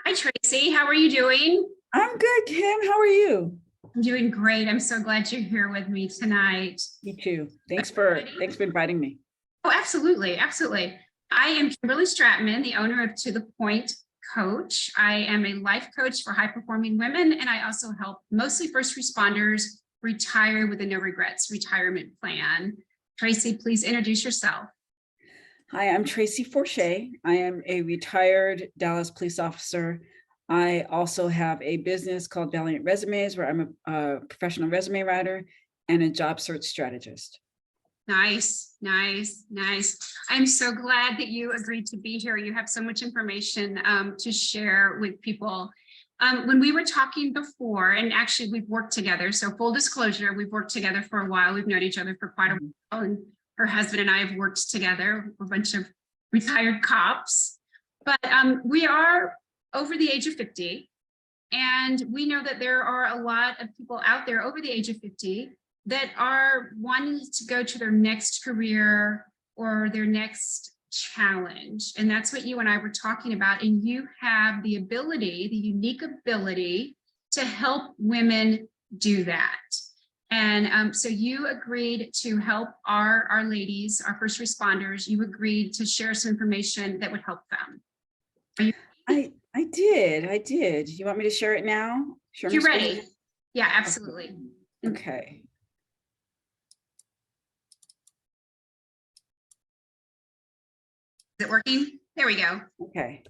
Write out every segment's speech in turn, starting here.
Hi, Tracy. How are you doing? I'm good, Kim. How are you? I'm doing great. I'm so glad you're here with me tonight. Me too. Thanks for inviting me. Oh, absolutely. Absolutely. I am Kimberly Stratman, the owner of To The Point Coach. I am a life coach for high-performing women, and I also help mostly first responders retire with a no regrets retirement plan. Tracy, please introduce yourself. Hi, I'm Tracy Forsha. I am a retired Dallas police officer. I also have a business called Valiant Resumes, where I'm a professional resume writer and a job search strategist. Nice, nice, nice. I'm so glad that you agreed to be here. You have so much information to share with people. When we were talking before, and actually we've worked together, so full disclosure, we've worked together for a while. We've known each other for quite a while, and her husband and I have worked together, a bunch of retired cops. But we are over the age of 50, and we know that there are a lot of people out there over the age of 50 that are wanting to go to their next career or their next challenge. And that's what you and I were talking about. And you have the ability, the unique ability to help women do that. And so you agreed to help our ladies, our first responders. You agreed to share some information that would help them. Are you I did. You want me to share it now? Share you ready? Yeah, absolutely. Okay. Is it working? There we go. Okay.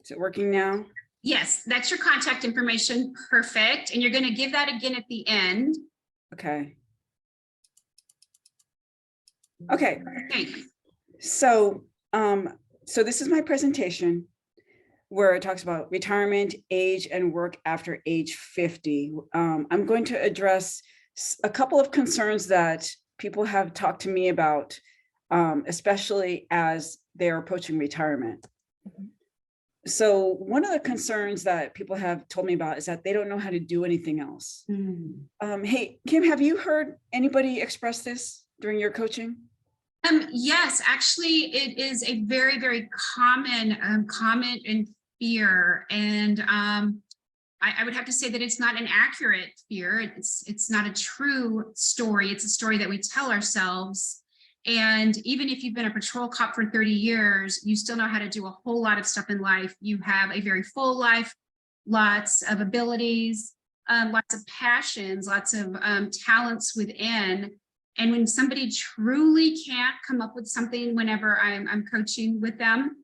Is it working now? Yes, that's your contact information. Perfect. And you're going to give that again at the end. Okay. Okay. Thank you. So this is my presentation where it talks about retirement, age, and work after age 50. I'm going to address a couple of concerns that people have talked to me about, especially as they're approaching retirement. So one of the concerns that people have told me about is that they don't know how to do anything else. Hey, Kim, have you heard anybody express this during your coaching? Yes, actually, it is a very, very common comment and fear. And I would have to say that it's not an accurate fear. It's not a true story. It's a story that we tell ourselves. And even if you've been a patrol cop for 30 years, you still know how to do a whole lot of stuff in life. You have a very full life, lots of abilities, lots of passions, lots of talents within. And when somebody truly can't come up with something whenever I'm coaching with them,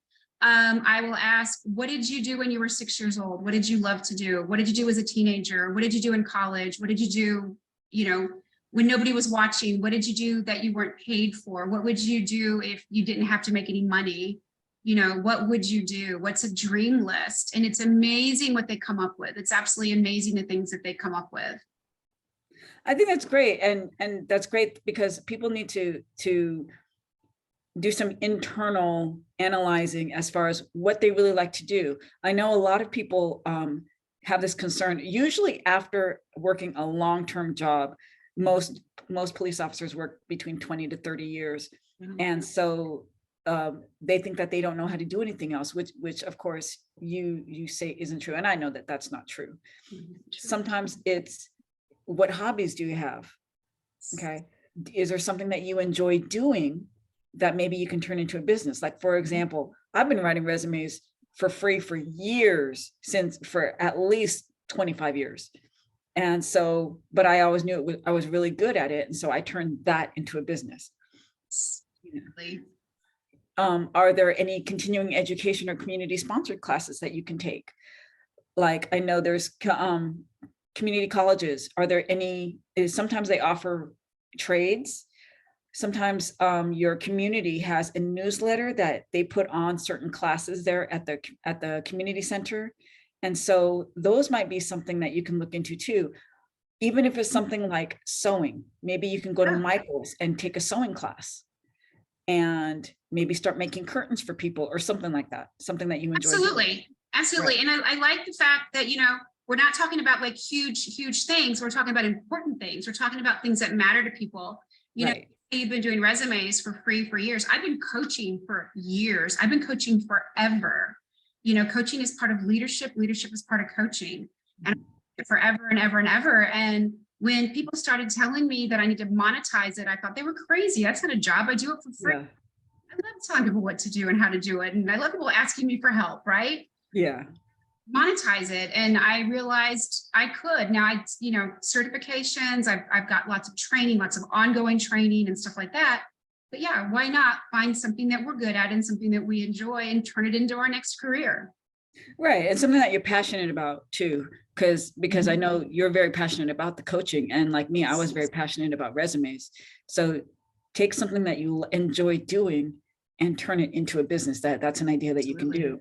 I will ask, what did you do when you were 6 years old? What did you love to do? What did you do as a teenager? What did you do in college? What did you do, when nobody was watching? What did you do that you weren't paid for? What would you do if you didn't have to make any money? What would you do? What's a dream list? And it's amazing what they come up with. It's absolutely amazing the things that they come up with. I think that's great. And that's great because people need to do some internal analyzing as far as what they really like to do. I know a lot of people have this concern, usually after working a long-term job. Most police officers work between 20 to 30 years. And so they think that they don't know how to do anything else, which of course you say isn't true. And I know that that's not true. Sometimes it's, what hobbies do you have? Okay. Is there something that you enjoy doing that maybe you can turn into a business? Like, for example, I've been writing resumes for free for years, for at least 25 years. And so, but I always knew I was really good at it. And so I turned that into a business. Are there any continuing education or community sponsored classes that you can take? Like, I know there's community colleges. Are there any? Sometimes they offer trades. Sometimes your community has a newsletter that they put on certain classes there at the community center. And so those might be something that you can look into too. Even if it's something like sewing, maybe you can go to Michael's and take a sewing class and maybe start making curtains for people or something like that, something that you enjoy. Absolutely. Absolutely. Right. And I like the fact that, we're not talking about like huge things. We're talking about important things. We're talking about things that matter to people. You've been doing resumes for free for years. I've been coaching for years. I've been coaching forever. coaching is part of leadership. Leadership is part of coaching, and forever and ever and ever. And when people started telling me that I need to monetize it, I thought they were crazy. That's not a job. I do it for free. Yeah. I love telling people what to do and how to do it. And I love people asking me for help, right? Yeah. Monetize it. And I realized I could. Now certifications, I've got lots of training, lots of ongoing training and stuff like that. But yeah, why not find something that we're good at and something that we enjoy and turn it into our next career? Right. And something that you're passionate about too, because I know you're very passionate about the coaching, and like me, I was very passionate about resumes. So take something that you enjoy doing and turn it into a business. That's an idea that you can do.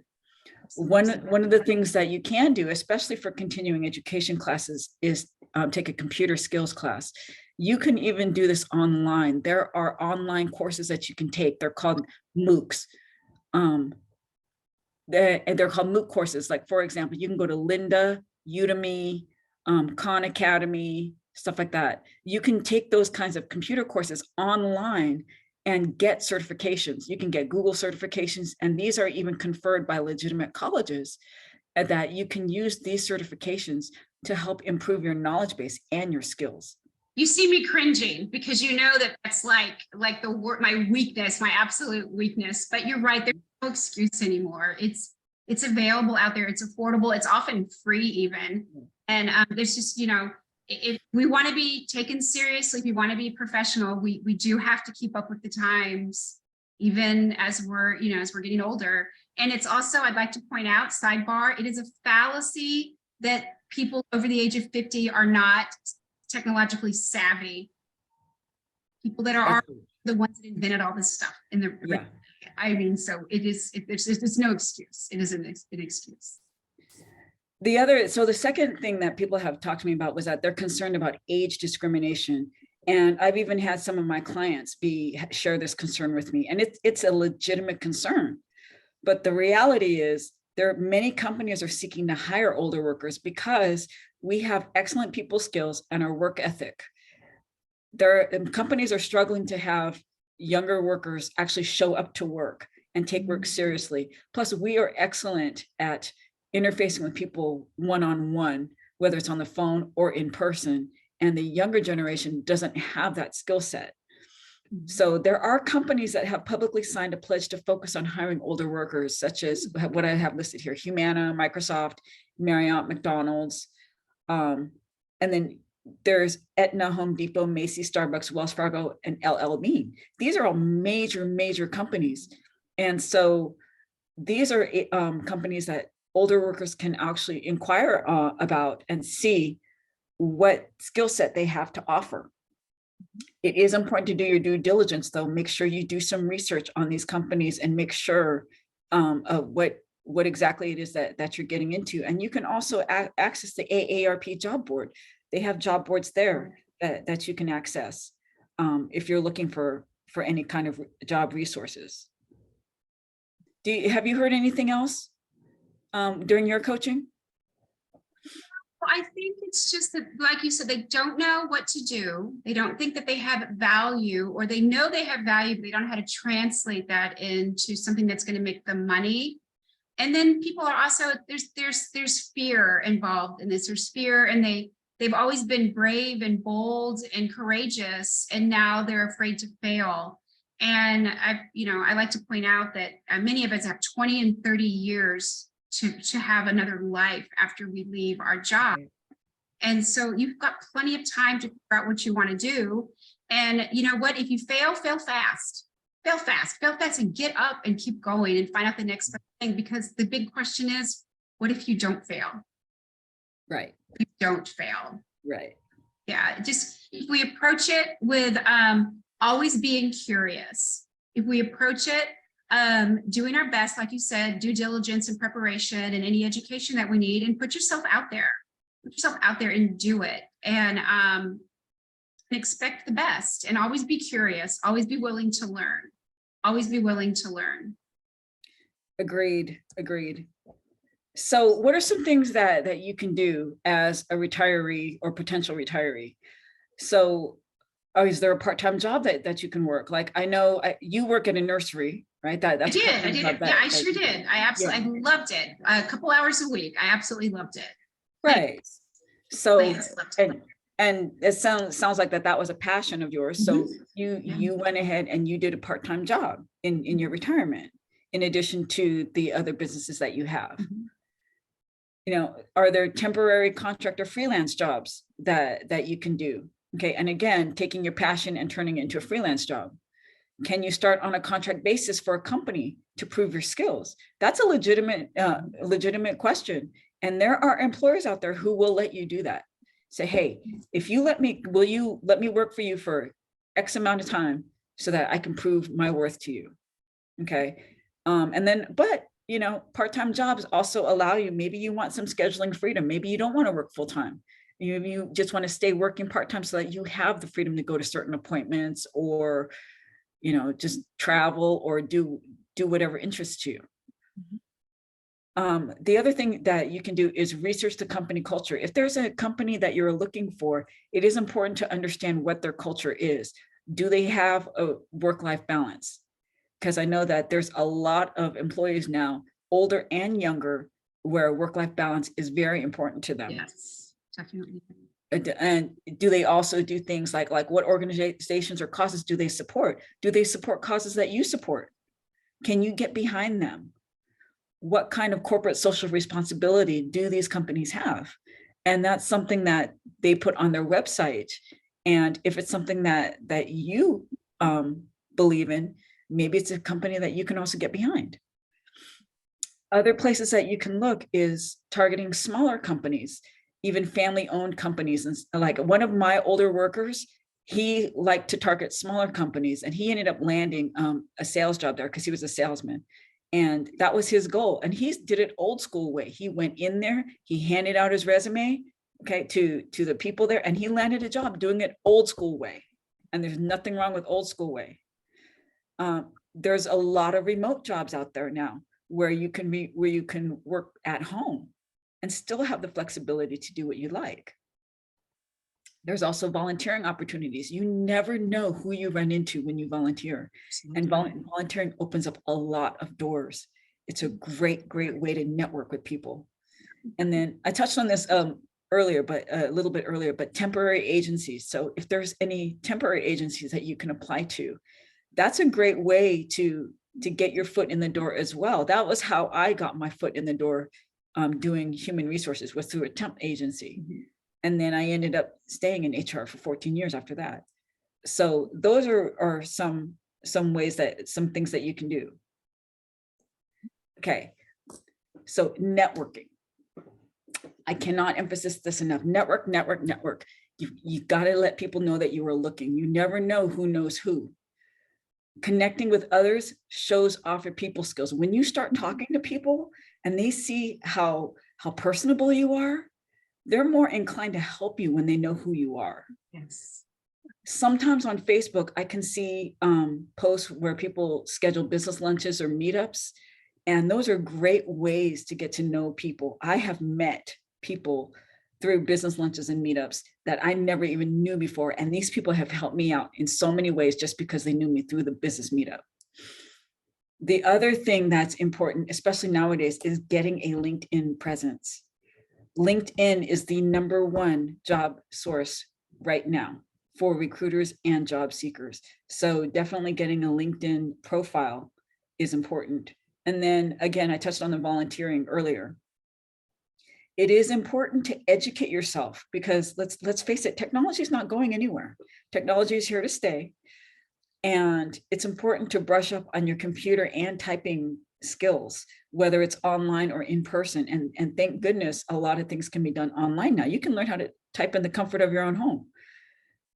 One of the things that you can do, especially for continuing education classes, is take a computer skills class. You can even do this online. There are online courses that you can take. They're called MOOCs. They're called MOOC courses. Like, for example, you can go to Lynda, Udemy, Khan Academy, stuff like that. You can take those kinds of computer courses online and get certifications. You can get Google certifications, and these are even conferred by legitimate colleges, that you can use these certifications to help improve your knowledge base and your skills. You see me cringing because you know that that's like my weakness, my absolute weakness. But you're right, there's no excuse anymore. It's available out there. It's affordable. It's often free even. And there's just, if we want to be taken seriously, if we want to be professional, we do have to keep up with the times, even as we're getting older. And it's also, I'd like to point out, sidebar, it is a fallacy that people over the age of 50 are not technologically savvy. People that are the ones that invented all this stuff in the so there's no excuse. It isn't an excuse. So the second thing that people have talked to me about was that they're concerned about age discrimination. And I've even had some of my clients share this concern with me, and it's a legitimate concern. But the reality is many companies are seeking to hire older workers because we have excellent people skills and our work ethic. Companies are struggling to have younger workers actually show up to work and take work seriously. Plus, we are excellent at interfacing with people one-on-one, whether it's on the phone or in person. And the younger generation doesn't have that skill set. So there are companies that have publicly signed a pledge to focus on hiring older workers, such as what I have listed here: Humana, Microsoft, Marriott, McDonald's. And then there's Aetna, Home Depot, Macy's, Starbucks, Wells Fargo, and LL Bean. These are all major companies. And so these are companies that older workers can actually inquire about and see what skill set they have to offer. It is important to do your due diligence, though. Make sure you do some research on these companies and make sure what exactly it is that you're getting into. And you can also access the AARP job board. They have job boards there that you can access if you're looking for any kind of job resources. Have you heard anything else during your coaching? I think it's just that, like you said, they don't know what to do. They don't think that they have value, or they know they have value, but they don't know how to translate that into something that's going to make them money. And then people are also, there's fear involved in this. There's fear, and they've always been brave and bold and courageous, and now they're afraid to fail. And I like to point out that many of us have 20 and 30 years to have another life after we leave our job. And so you've got plenty of time to figure out what you want to do. And you know what, if you fail fast, and get up and keep going and find out the next thing, because the big question is, what if you don't fail? Right. You don't fail. Right. Yeah, just if we approach it with always being curious, if we approach it doing our best, like you said, due diligence and preparation and any education that we need, and put yourself out there and do it, and expect the best, and always be curious, always be willing to learn, Agreed. So what are some things that you can do as a retiree or potential retiree? So is there a part-time job that you can work? Like, I know you work at a nursery, right? I That's did. I part-time did. job Yeah, I that sure did. I absolutely, I loved it. A couple hours a week. I absolutely loved it. right. So, Plants loved it. and it sounds like that was a passion of yours. So you went ahead and you did a part-time job in your retirement, in addition to the other businesses that you have. You know, are there temporary contract or freelance jobs that you can do? Okay, and again, taking your passion and turning it into a freelance job. Can you start on a contract basis for a company to prove your skills? That's a legitimate question. And there are employers out there who will let you do that. Say, hey, if you will you let me work for you for X amount of time so that I can prove my worth to you? Okay. And then, but you know, part-time jobs also allow you, maybe you want some scheduling freedom. Maybe you don't want to work full-time. You just want to stay working part-time so that you have the freedom to go to certain appointments, or, you know, just travel or do whatever interests you. The other thing that you can do is research the company culture. If there's a company that you're looking for, it is important to understand what their culture is. Do they have a work-life balance? Because I know that there's a lot of employees now, older and younger, where work-life balance is very important to them. Yes, definitely. And do they also do things like what organizations or causes do they support? Do they support causes that you support? Can you get behind them? What kind of corporate social responsibility do these companies have? And that's something that they put on their website. And if it's something that you believe in, maybe it's a company that you can also get behind. Other places that you can look is targeting smaller companies, even family-owned companies. And like one of my older workers, he liked to target smaller companies, and he ended up landing a sales job there because he was a salesman. And that was his goal. And he did it old school way. He went in there, he handed out his resume, okay, to the people there, and he landed a job doing it old school way. And there's nothing wrong with old school way. There's a lot of remote jobs out there now where you can work at home and still have the flexibility to do what you like. There's also volunteering opportunities. You never know who you run into when you volunteer. And volunteering opens up a lot of doors. It's a great way to network with people. And then I touched on this earlier, but a little bit earlier, but temporary agencies. So if there's any temporary agencies that you can apply to, that's a great way to get your foot in the door as well. That was how I got my foot in the door doing human resources, was through a temp agency. And then I ended up staying in HR for 14 years after that. So those are some ways some things that you can do. Okay, so networking. I cannot emphasize this enough. Network. You got to let people know that you are looking. You never know who knows who. Connecting with others shows off your people skills. When you start talking to people and they see how personable you are, they're more inclined to help you when they know who you are. Yes. Sometimes on Facebook, I can see posts where people schedule business lunches or meetups, and those are great ways to get to know people. I have met people through business lunches and meetups that I never even knew before. And these people have helped me out in so many ways just because they knew me through the business meetup. The other thing that's important, especially nowadays, is getting a LinkedIn presence. LinkedIn is the #1 job source right now for recruiters and job seekers. So definitely getting a LinkedIn profile is important. And then again, I touched on the volunteering earlier. It is important to educate yourself because let's face it, technology is not going anywhere. Technology is here to stay. And it's important to brush up on your computer and typing skills, whether it's online or in person. And thank goodness, a lot of things can be done online now. You can learn how to type in the comfort of your own home.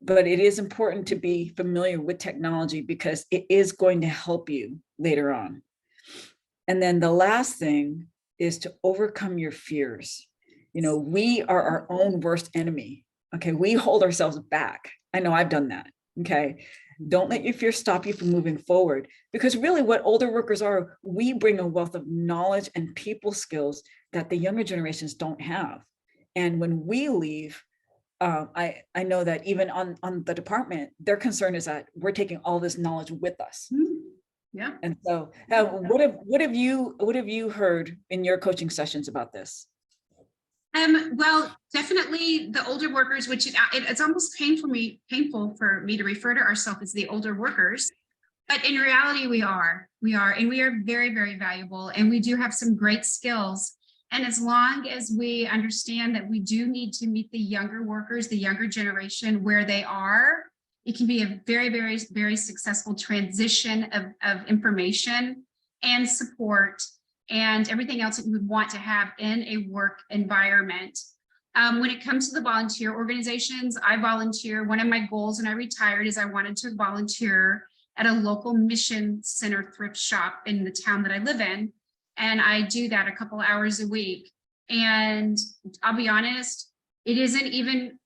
But it is important to be familiar with technology because it is going to help you later on. And then the last thing is to overcome your fears. You know, we are our own worst enemy. Okay, we hold ourselves back. I know I've done that. Okay. Don't let your fear stop you from moving forward, because really what older workers are, we bring a wealth of knowledge and people skills that the younger generations don't have. And when we leave, I know that even on the department, their concern is that we're taking all this knowledge with us. Yeah. And so what have you heard in your coaching sessions about this? Well, definitely the older workers, which it's almost painful for me to refer to ourselves as the older workers. But in reality, we are, and we are very, very valuable, and we do have some great skills. And as long as we understand that we do need to meet the younger workers, the younger generation where they are, it can be a very, very, very successful transition of information and support and everything else that you would want to have in a work environment. When it comes to the volunteer organizations, I volunteer. One of my goals when I retired is I wanted to volunteer at a local mission center thrift shop in the town that I live in. And I do that a couple hours a week. And I'll be honest, it isn't even,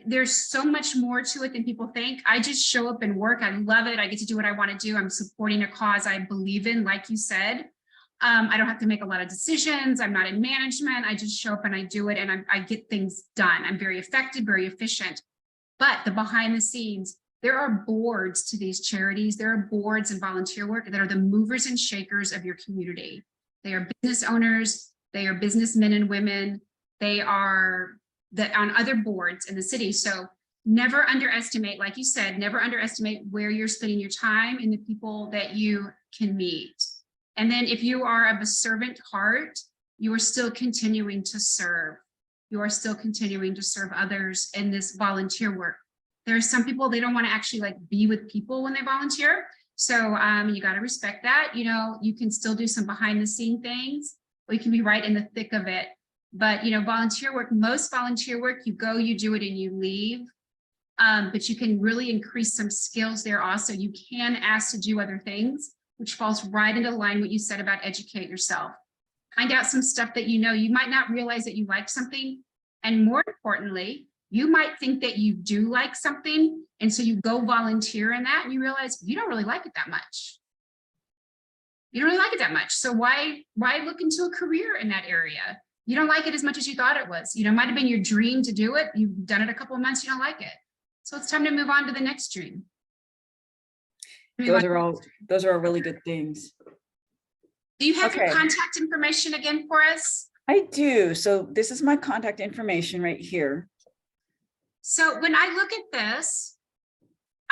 there's so much more to it than people think. I just show up and work. I love it. I get to do what I want to do. I'm supporting a cause I believe in, like you said. I don't have to make a lot of decisions. I'm not in management. I just show up and I do it, and I get things done. I'm very effective, very efficient. But the behind the scenes, there are boards to these charities. There are boards and volunteer work that are the movers and shakers of your community. They are business owners. They are businessmen and women. They are on other boards in the city. So never underestimate, like you said, never underestimate where you're spending your time and the people that you can meet. And then if you are of a servant heart, you are still continuing to serve. You are still continuing to serve others in this volunteer work. There are some people, they don't want to actually like be with people when they volunteer. So you got to respect that. You know, you can still do some behind the scene things, or you can be right in the thick of it. But, you know, volunteer work, most volunteer work, you go, you do it and you leave. But you can really increase some skills there also. You can ask to do other things, which falls right into line what you said about educate yourself. Find out some stuff that you know. You might not realize that you like something. And more importantly, you might think that you do like something. And so you go volunteer in that and you realize you don't really like it that much. You don't really like it that much. So why look into a career in that area? You don't like it as much as you thought it was. You know, it might have been your dream to do it. You've done it a couple of months, you don't like it. So it's time to move on to the next dream. Those are all really good things. Do you have your contact information again for us? I do. So this is my contact information right here. So when I look at this,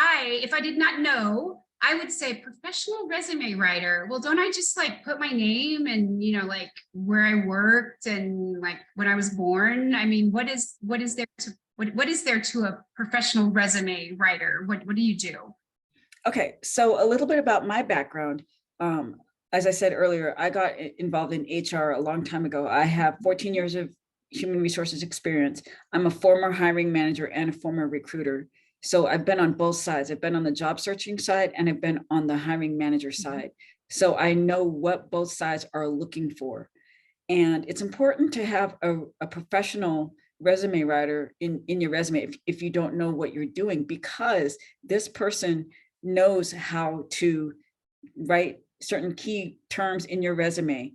if I did not know, I would say professional resume writer. Well, don't I just like put my name and, you know, like where I worked and like when I was born? I mean, what is there to a professional resume writer? What do you do? Okay, so a little bit about my background. As I said earlier, I got involved in HR a long time ago. I have 14 years of human resources experience. I'm a former hiring manager and a former recruiter. So I've been on both sides. I've been on the job searching side and I've been on the hiring manager side. So I know what both sides are looking for. And it's important to have a professional resume writer in your resume if you don't know what you're doing, because this person knows how to write certain key terms in your resume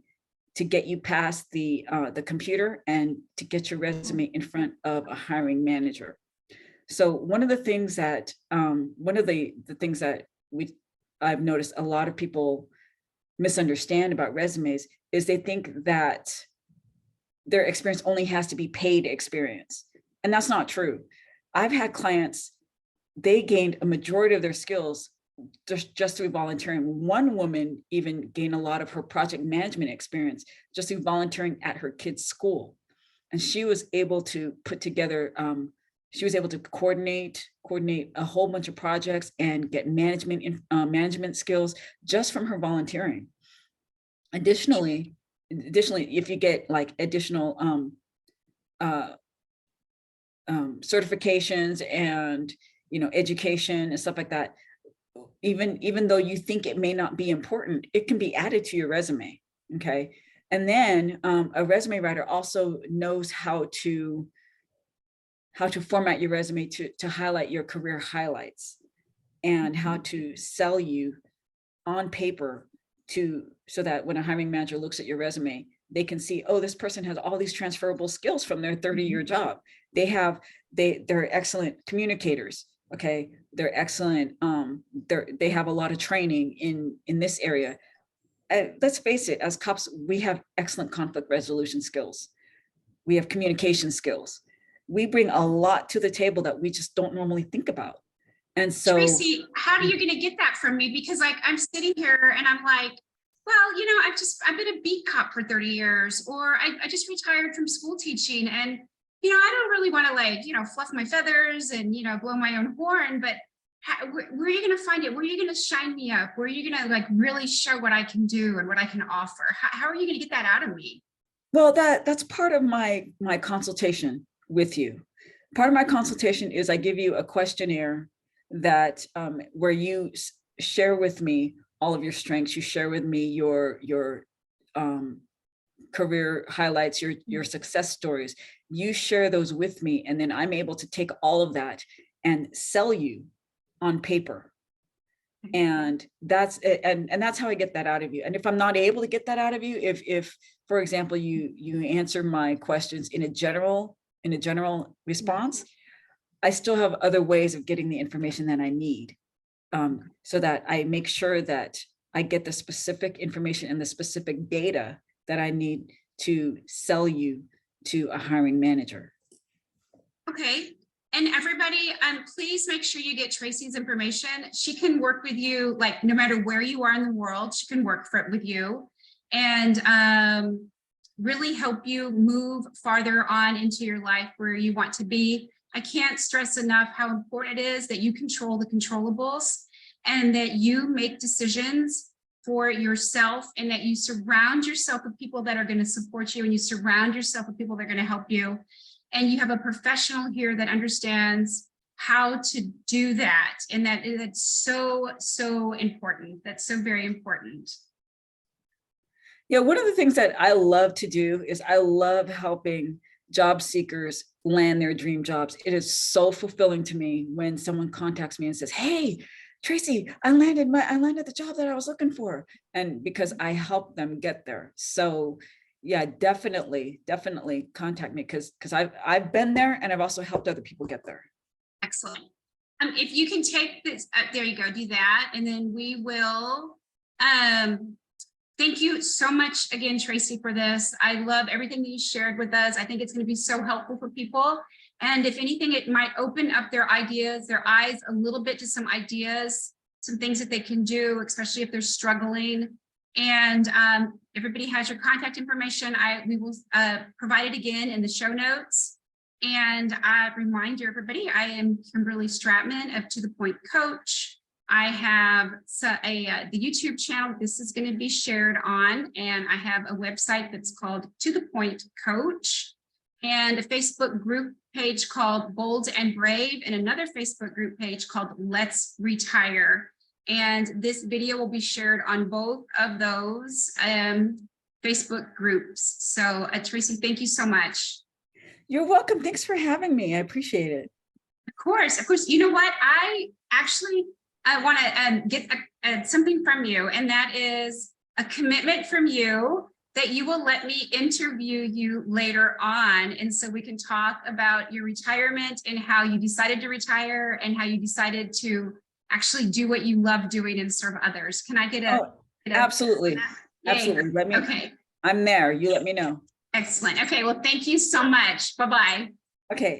to get you past the computer and to get your resume in front of a hiring manager. So one of the things that I've noticed a lot of people misunderstand about resumes is they think that their experience only has to be paid experience. And that's not true. I've had clients, they gained a majority of their skills just through volunteering. One woman even gained a lot of her project management experience just through volunteering at her kid's school. And she was able to put together, she was able to coordinate a whole bunch of projects and get management skills just from her volunteering. Additionally, if you get like additional certifications and education and stuff like that, even though you think it may not be important, it can be added to your resume. Okay. And then a resume writer also knows how to format your resume to highlight your career highlights and how to sell you on paper so that when a hiring manager looks at your resume, they can see, oh, this person has all these transferable skills from their 30-year job. They're excellent communicators. Okay. They're excellent. They have a lot of training in this area. Let's face it, as cops, we have excellent conflict resolution skills. We have communication skills. We bring a lot to the table that we just don't normally think about. And so, Tracy, how are you going to get that from me? Because like I'm sitting here and I'm like, well, I've been a beat cop for 30 years, or I just retired from school teaching, and I don't really want to like, fluff my feathers and blow my own horn, but where are you going to find it? Where are you going to shine me up? Where are you going to like really show what I can do and what I can offer? How are you going to get that out of me? well, that's part of my consultation with you. Part of my consultation is I give you a questionnaire that where you share with me all of your strengths. You share with me your career highlights, your success stories. You share those with me, and then I'm able to take all of that and sell you on paper. And that's how I get that out of you. And if I'm not able to get that out of you, if for example, you answer my questions in a general response, I still have other ways of getting the information that I need, so that I make sure that I get the specific information and the specific data that I need to sell you to a hiring manager. Okay. And everybody, please make sure you get Tracy's information. She can work with you, like no matter where you are in the world, she can work with you and really help you move farther on into your life where you want to be. I can't stress enough how important it is that you control the controllables and that you make decisions for yourself, and that you surround yourself with people that are going to support you, and you surround yourself with people that are going to help you. And you have a professional here that understands how to do that. And that's so important. That's so very important. Yeah, one of the things that I love to do is I love helping job seekers land their dream jobs. It is so fulfilling to me when someone contacts me and says, hey, Tracy, I landed the job that I was looking for. And because I helped them get there. So yeah, definitely contact me, because I've been there, and I've also helped other people get there. Excellent. If you can take this, there you go, do that. And then we will, thank you so much again, Tracy, for this. I love everything that you shared with us. I think it's going to be so helpful for people. And if anything, it might open up their eyes a little bit to some ideas, some things that they can do, especially if they're struggling. And everybody has your contact information. We will provide it again in the show notes. And remind everybody, I am Kimberly Stratman of To The Point Coach. I have the YouTube channel this is going to be shared on, and I have a website that's called To The Point Coach, and a Facebook group page called Bold and Brave, and another Facebook group page called Let's Retire. And this video will be shared on both of those Facebook groups. So Tracy, thank you so much. You're welcome. Thanks for having me. I appreciate it. Of course. You know what? I actually want to get something from you, and that is a commitment from you that you will let me interview you later on. And so we can talk about your retirement and how you decided to retire and how you decided to actually do what you love doing and serve others. Can I get absolutely. Absolutely. Okay. I'm there. You let me know. Excellent. Okay. Well, thank you so much. Bye-bye. Okay.